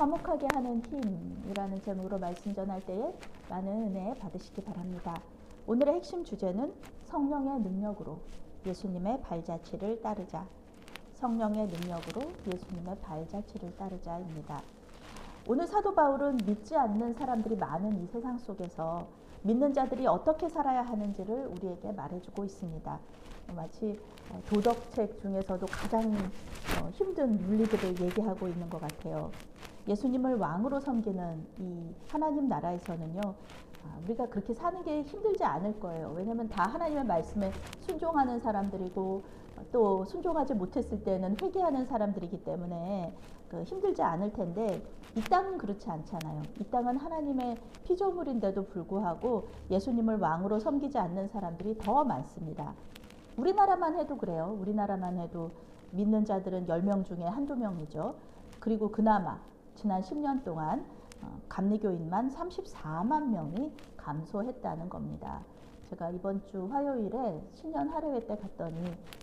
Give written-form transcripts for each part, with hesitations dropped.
화목하게 하는 힘이라는 제목으로 말씀 전할 때에 많은 은혜 받으시기 바랍니다. 오늘의 핵심 주제는 성령의 능력으로 예수님의 발자취를 따르자. 성령의 능력으로 예수님의 발자취를 따르자입니다. 오늘 사도 바울은 믿지 않는 사람들이 많은 이 세상 속에서 믿는 자들이 어떻게 살아야 하는지를 우리에게 말해주고 있습니다. 마치 도덕책 중에서도 가장 힘든 윤리들을 얘기하고 있는 것 같아요. 예수님을 왕으로 섬기는 이 하나님 나라에서는요, 우리가 그렇게 사는 게 힘들지 않을 거예요. 왜냐하면 다 하나님의 말씀에 순종하는 사람들이고 또 순종하지 못했을 때는 회개하는 사람들이기 때문에 힘들지 않을 텐데, 이 땅은 그렇지 않잖아요. 이 땅은 하나님의 피조물인데도 불구하고 예수님을 왕으로 섬기지 않는 사람들이 더 많습니다. 우리나라만 해도 그래요. 우리나라만 해도 믿는 자들은 10명 중에 한두 명이죠. 그리고 그나마 지난 10년 동안 감리교인만 34만 명이 감소했다는 겁니다. 제가 이번 주 화요일에 신년 할애회 때 갔더니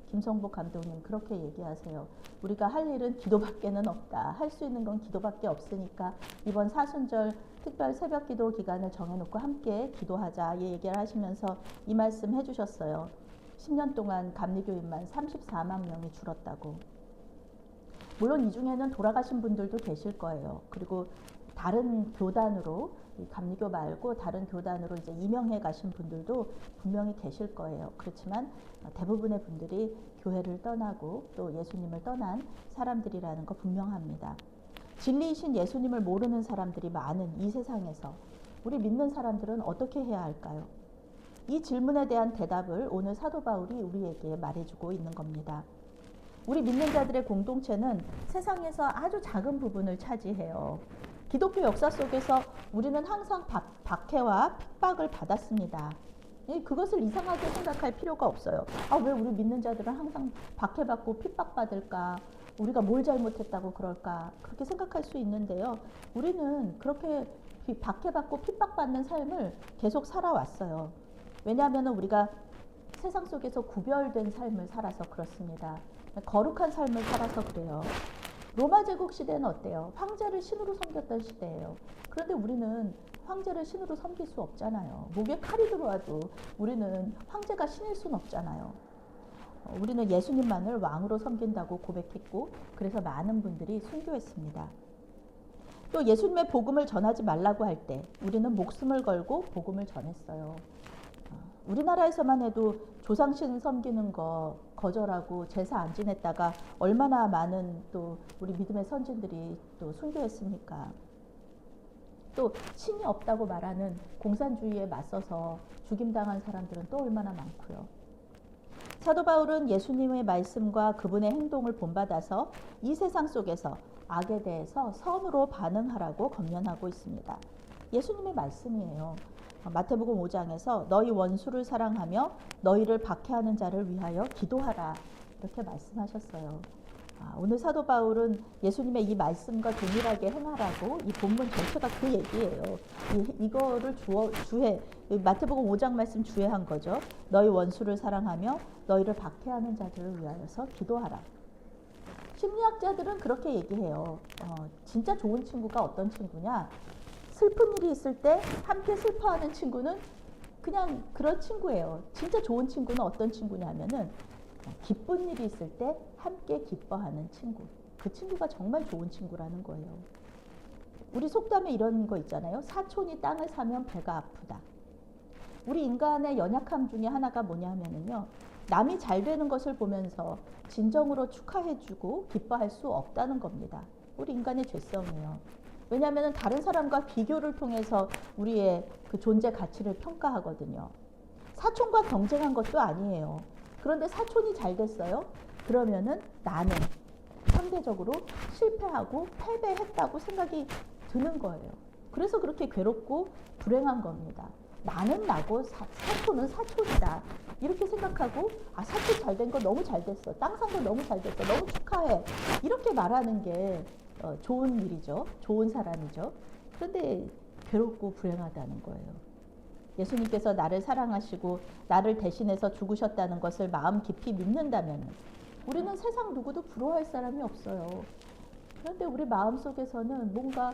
김성복 감독님 그렇게 얘기하세요. 우리가 할 일은 기도밖에는 없다. 할 수 있는 건 기도밖에 없으니까 이번 사순절 특별 새벽 기도 기간을 정해놓고 함께 기도하자, 이 얘기를 하시면서 이 말씀 해주셨어요. 10년 동안 감리교인만 34만 명이 줄었다고. 물론 이 중에는 돌아가신 분들도 계실 거예요. 그리고 다른 교단으로, 감리교 말고 다른 교단으로 이제 임명해 가신 분들도 분명히 계실 거예요. 그렇지만 대부분의 분들이 교회를 떠나고 또 예수님을 떠난 사람들이라는 거 분명합니다. 진리이신 예수님을 모르는 사람들이 많은 이 세상에서 우리 믿는 사람들은 어떻게 해야 할까요? 이 질문에 대한 대답을 오늘 사도 바울이 우리에게 말해주고 있는 겁니다. 우리 믿는 자들의 공동체는 세상에서 아주 작은 부분을 차지해요. 기독교 역사 속에서 우리는 항상 박해와 핍박을 받았습니다. 그것을 이상하게 생각할 필요가 없어요. 왜 우리 믿는 자들은 항상 박해받고 핍박받을까? 우리가 뭘 잘못했다고 그럴까? 그렇게 생각할 수 있는데요. 우리는 그렇게 박해받고 핍박받는 삶을 계속 살아왔어요. 왜냐하면 우리가 세상 속에서 구별된 삶을 살아서 그렇습니다. 거룩한 삶을 살아서 그래요. 로마 제국 시대는 어때요? 황제를 신으로 섬겼던 시대예요. 그런데 우리는 황제를 신으로 섬길 수 없잖아요. 목에 칼이 들어와도 우리는 황제가 신일 수는 없잖아요. 우리는 예수님만을 왕으로 섬긴다고 고백했고, 그래서 많은 분들이 순교했습니다. 또 예수님의 복음을 전하지 말라고 할 때 우리는 목숨을 걸고 복음을 전했어요. 우리나라에서만 해도 조상신 섬기는 거 거절하고 제사 안 지냈다가 얼마나 많은 또 우리 믿음의 선진들이 또 순교했습니까? 또 신이 없다고 말하는 공산주의에 맞서서 죽임당한 사람들은 또 얼마나 많고요. 사도 바울은 예수님의 말씀과 그분의 행동을 본받아서 이 세상 속에서 악에 대해서 선으로 반응하라고 권면하고 있습니다. 예수님의 말씀이에요. 마태복음 5장에서 너희 원수를 사랑하며 너희를 박해하는 자를 위하여 기도하라, 이렇게 말씀하셨어요. 오늘 사도 바울은 예수님의 이 말씀과 동일하게 행하라고, 이 본문 전체가 그 얘기예요. 이거를 마태복음 5장 말씀 주해한 거죠. 너희 원수를 사랑하며 너희를 박해하는 자들을 위하여서 기도하라. 심리학자들은 그렇게 얘기해요. 진짜 좋은 친구가 어떤 친구냐? 슬픈 일이 있을 때 함께 슬퍼하는 친구는 그냥 그런 친구예요. 진짜 좋은 친구는 어떤 친구냐면은 기쁜 일이 있을 때 함께 기뻐하는 친구. 그 친구가 정말 좋은 친구라는 거예요. 우리 속담에 이런 거 있잖아요. 사촌이 땅을 사면 배가 아프다. 우리 인간의 연약함 중에 하나가 뭐냐면은요, 남이 잘 되는 것을 보면서 진정으로 축하해주고 기뻐할 수 없다는 겁니다. 우리 인간의 죄성이에요. 왜냐하면 다른 사람과 비교를 통해서 우리의 그 존재 가치를 평가하거든요. 사촌과 경쟁한 것도 아니에요. 그런데 사촌이 잘 됐어요? 그러면은 나는 상대적으로 실패하고 패배했다고 생각이 드는 거예요. 그래서 그렇게 괴롭고 불행한 겁니다. 나는 나고 사촌은 사촌이다, 이렇게 생각하고 사촌 잘 된 거 너무 잘 됐어, 땅 산 거 너무 잘 됐어, 너무 축하해, 이렇게 말하는 게 좋은 일이죠. 좋은 사람이죠. 그런데 괴롭고 불행하다는 거예요. 예수님께서 나를 사랑하시고 나를 대신해서 죽으셨다는 것을 마음 깊이 믿는다면 우리는 세상 누구도 부러워할 사람이 없어요. 그런데 우리 마음속에서는 뭔가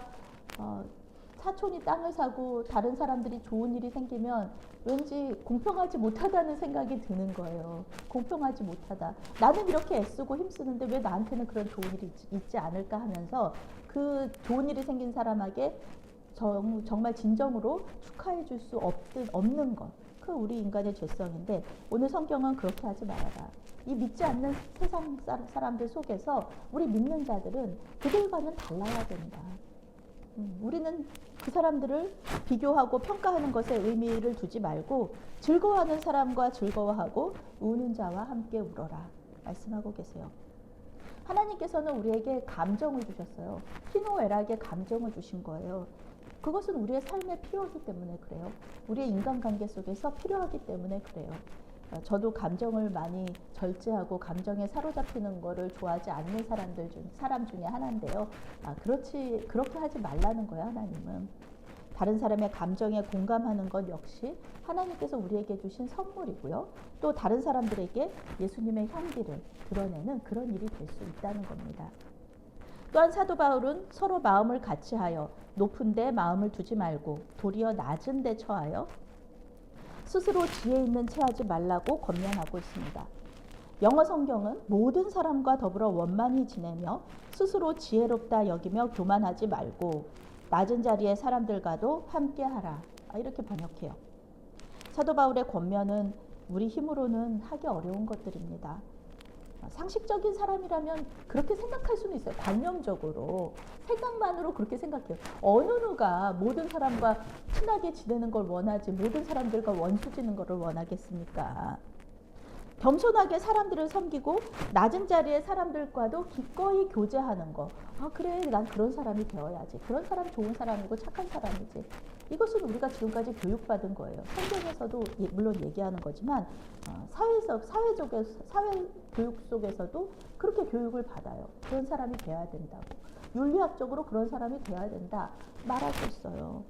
사촌이 땅을 사고 다른 사람들이 좋은 일이 생기면 왠지 공평하지 못하다는 생각이 드는 거예요. 공평하지 못하다. 나는 이렇게 애쓰고 힘쓰는데 왜 나한테는 그런 좋은 일이 있지 않을까 하면서 그 좋은 일이 생긴 사람에게 정말 진정으로 축하해 줄 수 없는 것. 그 우리 인간의 죄성인데 오늘 성경은 그렇게 하지 말아라. 이 믿지 않는 세상 사람들 속에서 우리 믿는 자들은 그들과는 달라야 된다. 우리는 그 사람들을 비교하고 평가하는 것에 의미를 두지 말고 즐거워하는 사람과 즐거워하고 우는 자와 함께 울어라 말씀하고 계세요. 하나님께서는 우리에게 감정을 주셨어요. 희노애락의 감정을 주신 거예요. 그것은 우리의 삶에 필요하기 때문에 그래요. 우리의 인간관계 속에서 필요하기 때문에 그래요. 저도 감정을 많이 절제하고 감정에 사로잡히는 거를 좋아하지 않는 사람 중에 하나인데요. 그렇게 하지 말라는 거예요, 하나님은. 다른 사람의 감정에 공감하는 것 역시 하나님께서 우리에게 주신 선물이고요. 또 다른 사람들에게 예수님의 향기를 드러내는 그런 일이 될 수 있다는 겁니다. 또한 사도 바울은 서로 마음을 같이하여 높은 데 마음을 두지 말고 도리어 낮은 데 처하여 스스로 지혜 있는 채 하지 말라고 권면하고 있습니다. 영어 성경은 모든 사람과 더불어 원만히 지내며 스스로 지혜롭다 여기며 교만하지 말고 낮은 자리의 사람들과도 함께하라. 이렇게 번역해요. 사도 바울의 권면은 우리 힘으로는 하기 어려운 것들입니다. 상식적인 사람이라면 그렇게 생각할 수는 있어요. 관념적으로 생각만으로 그렇게 생각해요. 어느 누가 모든 사람과 친하게 지내는 걸 원하지 모든 사람들과 원수 지는 것을 원하겠습니까? 겸손하게 사람들을 섬기고 낮은 자리의 사람들과도 기꺼이 교제하는 거. 그래, 난 그런 사람이 되어야지. 그런 사람 좋은 사람이고 착한 사람이지. 이것은 우리가 지금까지 교육받은 거예요. 성경에서도 물론 얘기하는 거지만 사회 교육 속에서도 그렇게 교육을 받아요. 그런 사람이 되어야 된다고. 윤리학적으로 그런 사람이 되어야 된다. 말할 수 있어요.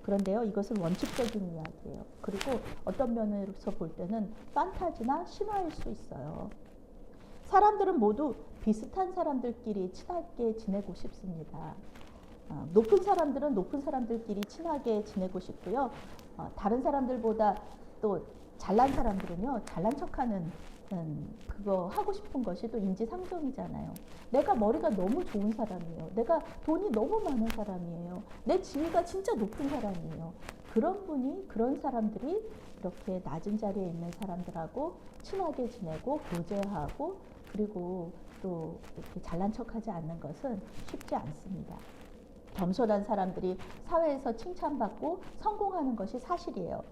그런데요, 이것은 원칙적인 이야기예요. 그리고 어떤 면에서 볼 때는 판타지나 신화일 수 있어요. 사람들은 모두 비슷한 사람들끼리 친하게 지내고 싶습니다. 높은 사람들은 높은 사람들끼리 친하게 지내고 싶고요. 다른 사람들보다 또 잘난 사람들은요, 잘난 척하는 그거 하고 싶은 것이 또 인지상정이잖아요. 내가 머리가 너무 좋은 사람이에요. 내가 돈이 너무 많은 사람이에요. 내 지위가 진짜 높은 사람이에요. 그런 사람들이 이렇게 낮은 자리에 있는 사람들하고 친하게 지내고 교제하고 그리고 또 이렇게 잘난 척하지 않는 것은 쉽지 않습니다. 겸손한 사람들이 사회에서 칭찬받고 성공하는 것이 사실이에요.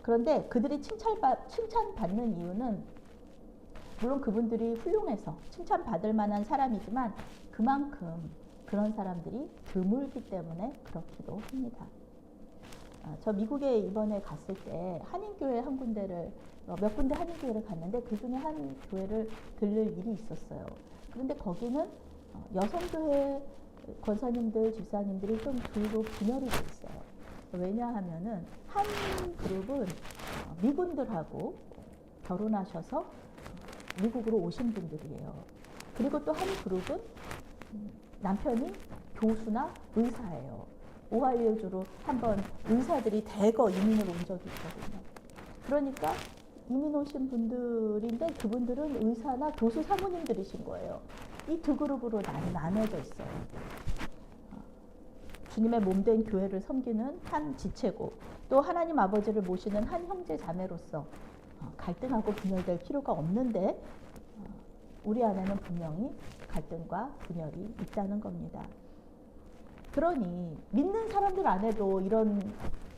그런데 그들이 칭찬받는 이유는 물론 그분들이 훌륭해서 칭찬받을 만한 사람이지만 그만큼 그런 사람들이 드물기 때문에 그렇기도 합니다. 저 미국에 이번에 갔을 때 한인교회 몇 군데 한인교회를 갔는데 그 중에 한 교회를 들를 일이 있었어요. 그런데 거기는 여성교회 권사님들, 집사님들이 좀 둘로 분열이 돼 있어요. 왜냐하면은 한 그룹은 미군들하고 결혼하셔서 미국으로 오신 분들이에요. 그리고 또 한 그룹은 남편이 교수나 의사예요. 오하이오주로 한번 의사들이 대거 이민을 온 적이 있거든요. 그러니까 이민 오신 분들인데 그분들은 의사나 교수 사모님들이신 거예요. 이 두 그룹으로 나눠져 있어요. 주님의 몸된 교회를 섬기는 한 지체고 또 하나님 아버지를 모시는 한 형제 자매로서 갈등하고 분열될 필요가 없는데 우리 안에는 분명히 갈등과 분열이 있다는 겁니다. 그러니 믿는 사람들 안에도 이런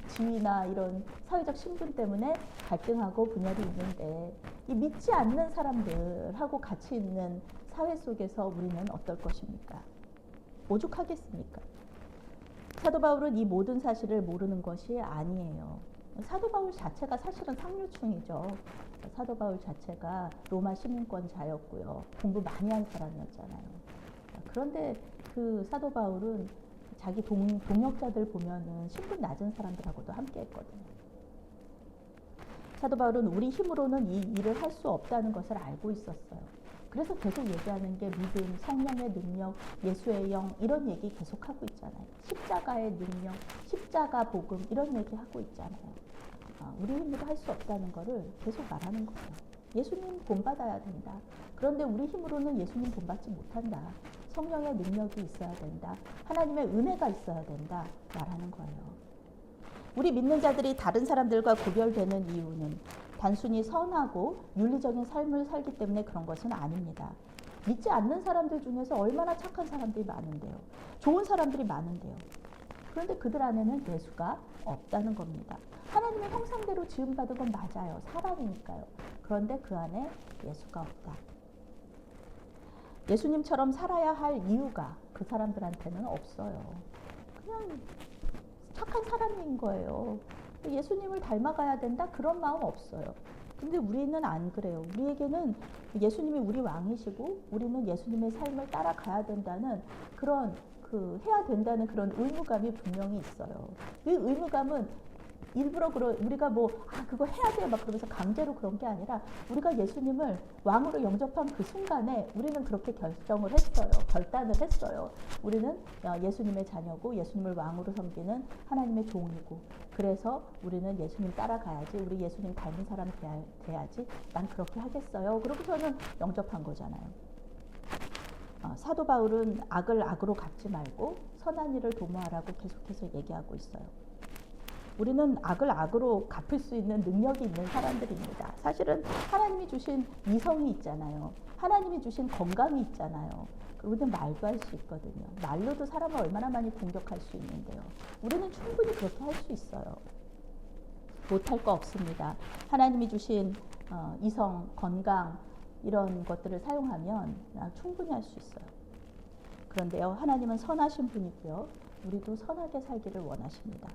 지위나 이런 사회적 신분 때문에 갈등하고 분열이 있는데 이 믿지 않는 사람들하고 같이 있는 사회 속에서 우리는 어떨 것입니까? 오죽하겠습니까? 사도 바울은 이 모든 사실을 모르는 것이 아니에요. 사도 바울 자체가 사실은 상류층이죠. 사도 바울 자체가 로마 시민권자였고요. 공부 많이 한 사람이었잖아요. 그런데 그 사도 바울은 자기 동역자들 보면은 신분 낮은 사람들하고도 함께 했거든요. 사도 바울은 우리 힘으로는 이 일을 할 수 없다는 것을 알고 있었어요. 그래서 계속 얘기하는 게 믿음, 성령의 능력, 예수의 영 이런 얘기 계속하고 있잖아요. 십자가의 능력, 십자가 복음 이런 얘기하고 있잖아요. 우리 힘으로 할 수 없다는 거를 계속 말하는 거예요. 예수님 본받아야 된다. 그런데 우리 힘으로는 예수님 본받지 못한다. 성령의 능력이 있어야 된다. 하나님의 은혜가 있어야 된다. 말하는 거예요. 우리 믿는 자들이 다른 사람들과 구별되는 이유는 단순히 선하고 윤리적인 삶을 살기 때문에 그런 것은 아닙니다. 믿지 않는 사람들 중에서 얼마나 착한 사람들이 많은데요. 좋은 사람들이 많은데요. 그런데 그들 안에는 예수가 없다는 겁니다. 하나님의 형상대로 지음받은 건 맞아요. 사람이니까요. 그런데 그 안에 예수가 없다. 예수님처럼 살아야 할 이유가 그 사람들한테는 없어요. 그냥 착한 사람인 거예요. 예수님을 닮아가야 된다? 그런 마음 없어요. 근데 우리는 안 그래요. 우리에게는 예수님이 우리 왕이시고 우리는 예수님의 삶을 따라가야 된다는 그런 해야 된다는 그런 의무감이 분명히 있어요. 이 의무감은 일부러 우리가 그거 해야 돼요 막 그러면서 강제로 그런 게 아니라 우리가 예수님을 왕으로 영접한 그 순간에 우리는 그렇게 결단을 했어요. 우리는 예수님의 자녀고 예수님을 왕으로 섬기는 하나님의 종이고 그래서 우리는 예수님 따라가야지 우리 예수님 닮은 사람 돼야지 난 그렇게 하겠어요. 그리고 저는 영접한 거잖아요. 사도 바울은 악을 악으로 갚지 말고 선한 일을 도모하라고 계속해서 얘기하고 있어요. 우리는 악을 악으로 갚을 수 있는 능력이 있는 사람들입니다. 사실은 하나님이 주신 이성이 있잖아요. 하나님이 주신 건강이 있잖아요. 우리는 말도 할 수 있거든요. 말로도 사람을 얼마나 많이 공격할 수 있는데요. 우리는 충분히 그렇게 할 수 있어요. 못할 거 없습니다. 하나님이 주신 이성, 건강 이런 것들을 사용하면 충분히 할 수 있어요. 그런데요, 하나님은 선하신 분이고요. 우리도 선하게 살기를 원하십니다.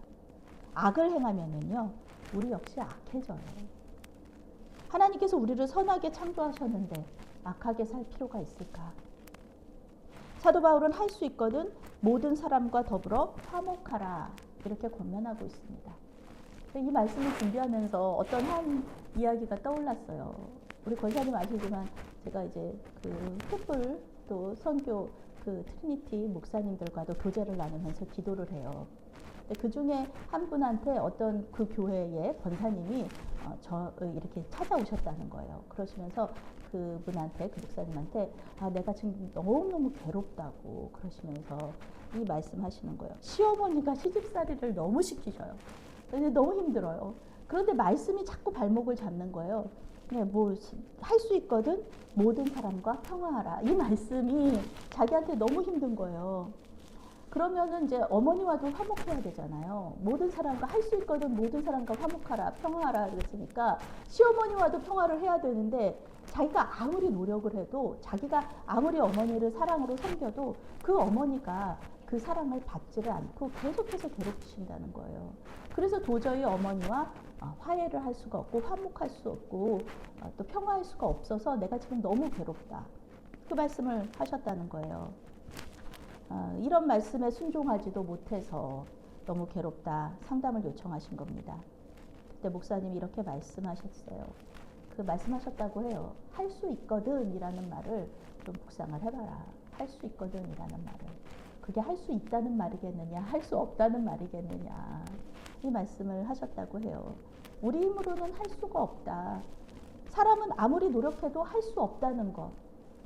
악을 행하면은요, 우리 역시 악해져요. 하나님께서 우리를 선하게 창조하셨는데 악하게 살 필요가 있을까? 사도 바울은 할 수 있거든 모든 사람과 더불어 화목하라 이렇게 권면하고 있습니다. 이 말씀을 준비하면서 어떤 한 이야기가 떠올랐어요. 우리 권사님 아시지만 제가 이제 촛불 또 선교 트리니티 목사님들과도 교제를 나누면서 기도를 해요. 그 중에 한 분한테 어떤 그 교회의 권사님이 이렇게 찾아오셨다는 거예요. 그러시면서 그 목사님한테 내가 지금 너무너무 괴롭다고 그러시면서 이 말씀하시는 거예요. 시어머니가 시집살이를 너무 시키셔요. 너무 힘들어요. 그런데 말씀이 자꾸 발목을 잡는 거예요. 할 수 있거든 모든 사람과 평화하라. 이 말씀이 자기한테 너무 힘든 거예요. 그러면은 이제 어머니와도 화목해야 되잖아요. 모든 사람과 할 수 있거든 모든 사람과 화목하라, 평화하라 그랬으니까 시어머니와도 평화를 해야 되는데 자기가 아무리 노력을 해도 자기가 아무리 어머니를 사랑으로 섬겨도 그 어머니가 그 사랑을 받지를 않고 계속해서 괴롭히신다는 거예요. 그래서 도저히 어머니와 화해를 할 수가 없고 화목할 수 없고 또 평화할 수가 없어서 내가 지금 너무 괴롭다. 그 말씀을 하셨다는 거예요. 이런 말씀에 순종하지도 못해서 너무 괴롭다 상담을 요청하신 겁니다. 그때 목사님이 이렇게 말씀하셨어요. 말씀하셨다고 해요. 할 수 있거든 이라는 말을 좀 묵상을 해봐라. 할 수 있거든 이라는 말을. 그게 할 수 있다는 말이겠느냐 할 수 없다는 말이겠느냐 이 말씀을 하셨다고 해요. 우리 힘으로는 할 수가 없다. 사람은 아무리 노력해도 할 수 없다는 것.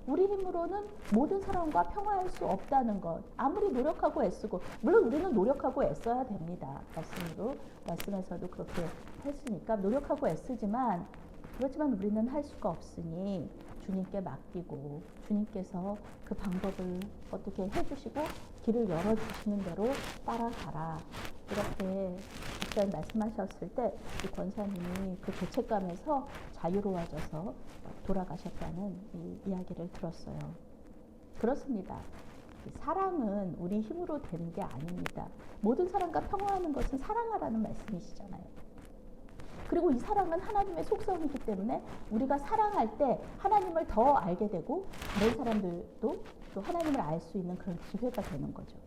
우리 힘으로는 모든 사람과 평화할 수 없다는 것. 아무리 노력하고 애쓰고 물론 우리는 노력하고 애써야 됩니다. 말씀에서도 그렇게 했으니까 노력하고 애쓰지만 그렇지만 우리는 할 수가 없으니 주님께 맡기고 주님께서 그 방법을 어떻게 해주시고 길을 열어주시는 대로 따라가라. 이렇게 목사님 말씀하셨을 때 이 권사님이 그 죄책감에서 자유로워져서 돌아가셨다는 이 이야기를 들었어요. 그렇습니다. 사랑은 우리 힘으로 되는 게 아닙니다. 모든 사람과 평화하는 것은 사랑하라는 말씀이시잖아요. 그리고 이 사랑은 하나님의 속성이기 때문에 우리가 사랑할 때 하나님을 더 알게 되고 다른 사람들도 또 하나님을 알 수 있는 그런 기회가 되는 거죠.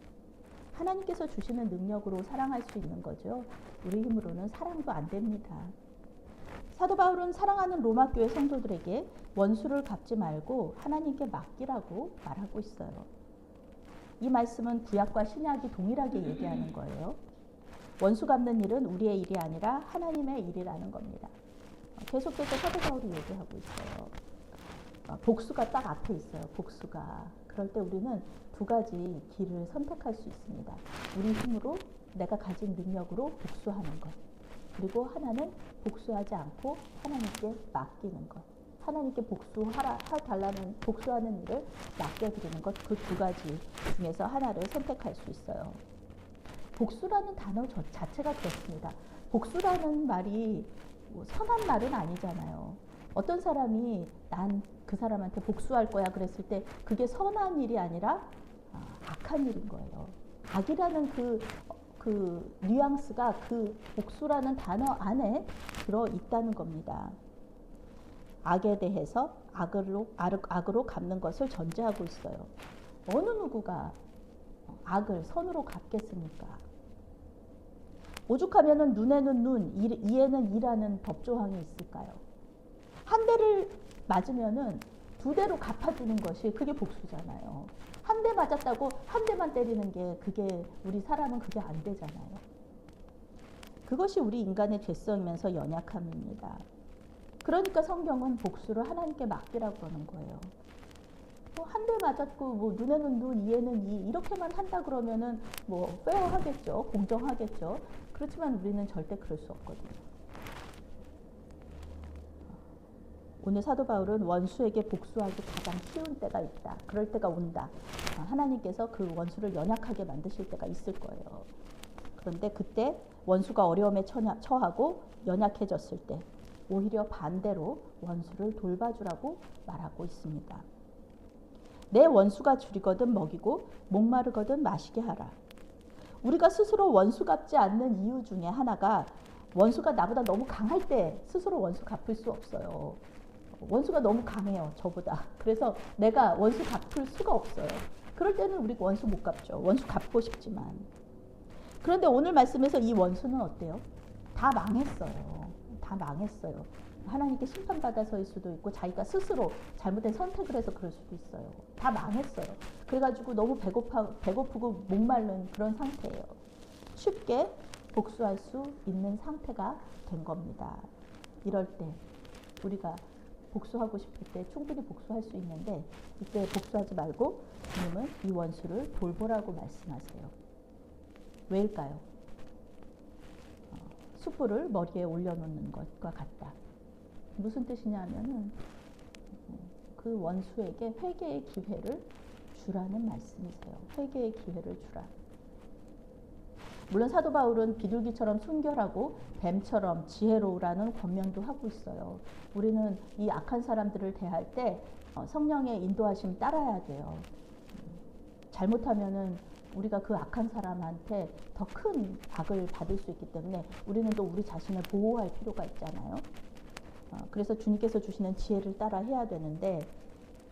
하나님께서 주시는 능력으로 사랑할 수 있는 거죠. 우리 힘으로는 사랑도 안 됩니다. 사도 바울은 사랑하는 로마 교회 성도들에게 원수를 갚지 말고 하나님께 맡기라고 말하고 있어요. 이 말씀은 구약과 신약이 동일하게 얘기하는 거예요. 원수 갚는 일은 우리의 일이 아니라 하나님의 일이라는 겁니다. 계속해서 사도 바울이 얘기하고 있어요. 복수가 딱 앞에 있어요. 복수가. 그럴 때 우리는 두 가지 길을 선택할 수 있습니다. 우리 힘으로 내가 가진 능력으로 복수하는 것. 그리고 하나는 복수하지 않고 하나님께 맡기는 것. 하나님께 복수하달라는 복수하는 일을 맡겨드리는 것. 그 두 가지 중에서 하나를 선택할 수 있어요. 복수라는 단어 자체가 그렇습니다. 복수라는 말이 선한 말은 아니잖아요. 어떤 사람이 난 그 사람한테 복수할 거야 그랬을 때 그게 선한 일이 아니라 악한 일인 거예요. 악이라는 그 뉘앙스가 그 복수라는 단어 안에 들어 있다는 겁니다. 악에 대해서 악으로 갚는 것을 전제하고 있어요. 어느 누구가 악을 선으로 갚겠습니까? 오죽하면은 눈에는 눈, 이에는 이라는 법조항이 있을까요? 한 대를 맞으면은 두 대로 갚아주는 것이 그게 복수잖아요. 한 대 맞았다고 한 대만 때리는 게 그게 우리 사람은 그게 안 되잖아요. 그것이 우리 인간의 죄성이면서 연약함입니다. 그러니까 성경은 복수를 하나님께 맡기라고 하는 거예요. 한 대 맞았고 뭐 눈에는 눈, 이에는 이 이렇게만 한다 그러면은 뭐 페어하겠죠, 공정하겠죠. 그렇지만 우리는 절대 그럴 수 없거든요. 오늘 사도 바울은 원수에게 복수하기 가장 쉬운 때가 있다. 그럴 때가 온다. 하나님께서 그 원수를 연약하게 만드실 때가 있을 거예요. 그런데 그때 원수가 어려움에 처하고 연약해졌을 때 오히려 반대로 원수를 돌봐주라고 말하고 있습니다. 내 원수가 줄이거든 먹이고 목마르거든 마시게 하라. 우리가 스스로 원수 갚지 않는 이유 중에 하나가 원수가 나보다 너무 강할 때 스스로 원수 갚을 수 없어요. 원수가 너무 강해요, 저보다. 그래서 내가 원수 갚을 수가 없어요. 그럴 때는 우리 원수 못 갚죠. 원수 갚고 싶지만. 그런데 오늘 말씀에서 이 원수는 어때요? 다 망했어요. 다 망했어요. 하나님께 심판받아서일 수도 있고 자기가 스스로 잘못된 선택을 해서 그럴 수도 있어요. 다 망했어요. 그래가지고 너무 배고프고 목마른 그런 상태예요. 쉽게 복수할 수 있는 상태가 된 겁니다. 이럴 때 우리가 복수하고 싶을 때 충분히 복수할 수 있는데 이때 복수하지 말고 주님은 이 원수를 돌보라고 말씀하세요. 왜일까요? 숯불을 머리에 올려놓는 것과 같다. 무슨 뜻이냐면은 그 원수에게 회개의 기회를 주라는 말씀이세요. 회개의 기회를 주라. 물론 사도 바울은 비둘기처럼 순결하고 뱀처럼 지혜로우라는 권면도 하고 있어요. 우리는 이 악한 사람들을 대할 때 성령의 인도하심 따라야 돼요. 잘못하면은 우리가 그 악한 사람한테 더 큰 악을 받을 수 있기 때문에 우리는 또 우리 자신을 보호할 필요가 있잖아요. 그래서 주님께서 주시는 지혜를 따라 해야 되는데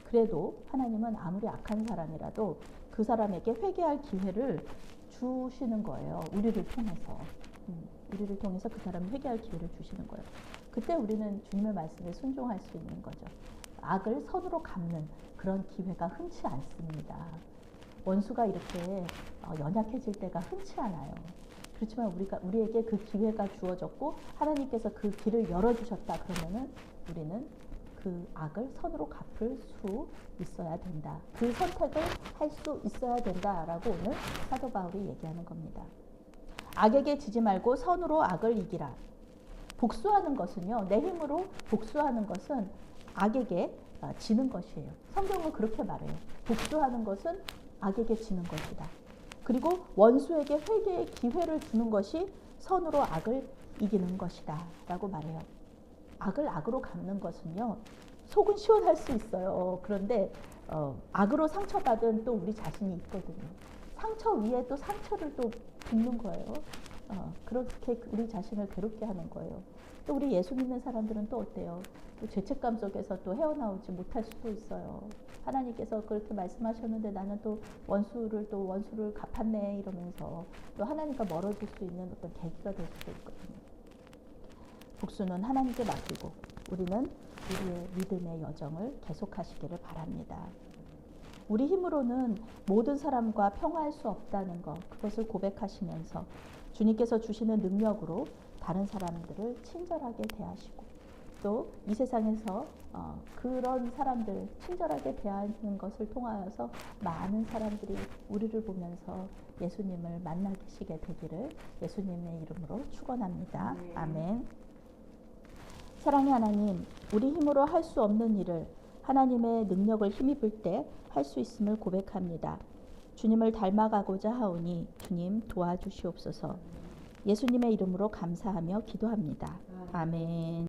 그래도 하나님은 아무리 악한 사람이라도 그 사람에게 회개할 기회를 주시는 거예요. 우리를 통해서. 우리를 통해서 그 사람이 회개할 기회를 주시는 거예요. 그때 우리는 주님의 말씀에 순종할 수 있는 거죠. 악을 선으로 갚는 그런 기회가 흔치 않습니다. 원수가 이렇게 연약해질 때가 흔치 않아요. 그렇지만 우리에게 그 기회가 주어졌고 하나님께서 그 길을 열어주셨다 그러면은 우리는 그 악을 선으로 갚을 수 있어야 된다. 그 선택을 할 수 있어야 된다라고 오늘 사도 바울이 얘기하는 겁니다. 악에게 지지 말고 선으로 악을 이기라. 복수하는 것은요, 내 힘으로 복수하는 것은 악에게 지는 것이에요. 성경은 그렇게 말해요. 복수하는 것은 악에게 지는 것이다. 그리고 원수에게 회개의 기회를 주는 것이 선으로 악을 이기는 것이다 라고 말해요. 악을 악으로 갚는 것은요, 속은 시원할 수 있어요. 그런데 악으로 상처받은 또 우리 자신이 있거든요. 상처 위에 또 상처를 또 붓는 거예요. 그렇게 우리 자신을 괴롭게 하는 거예요. 또 우리 예수 믿는 사람들은 또 어때요? 또 죄책감 속에서 또 헤어나오지 못할 수도 있어요. 하나님께서 그렇게 말씀하셨는데 나는 또 원수를 갚았네 이러면서 또 하나님과 멀어질 수 있는 어떤 계기가 될 수도 있거든요. 복수는 하나님께 맡기고 우리는 우리의 믿음의 여정을 계속하시기를 바랍니다. 우리 힘으로는 모든 사람과 평화할 수 없다는 것, 그것을 고백하시면서 주님께서 주시는 능력으로 다른 사람들을 친절하게 대하시고 또 이 세상에서 그런 사람들 친절하게 대하는 것을 통하여서 많은 사람들이 우리를 보면서 예수님을 만나시게 되기를 예수님의 이름으로 축원합니다. 아멘. 사랑의 하나님, 우리 힘으로 할 수 없는 일을 하나님의 능력을 힘입을 때 할 수 있음을 고백합니다. 주님을 닮아가고자 하오니 주님 도와주시옵소서. 예수님의 이름으로 감사하며 기도합니다. 아멘.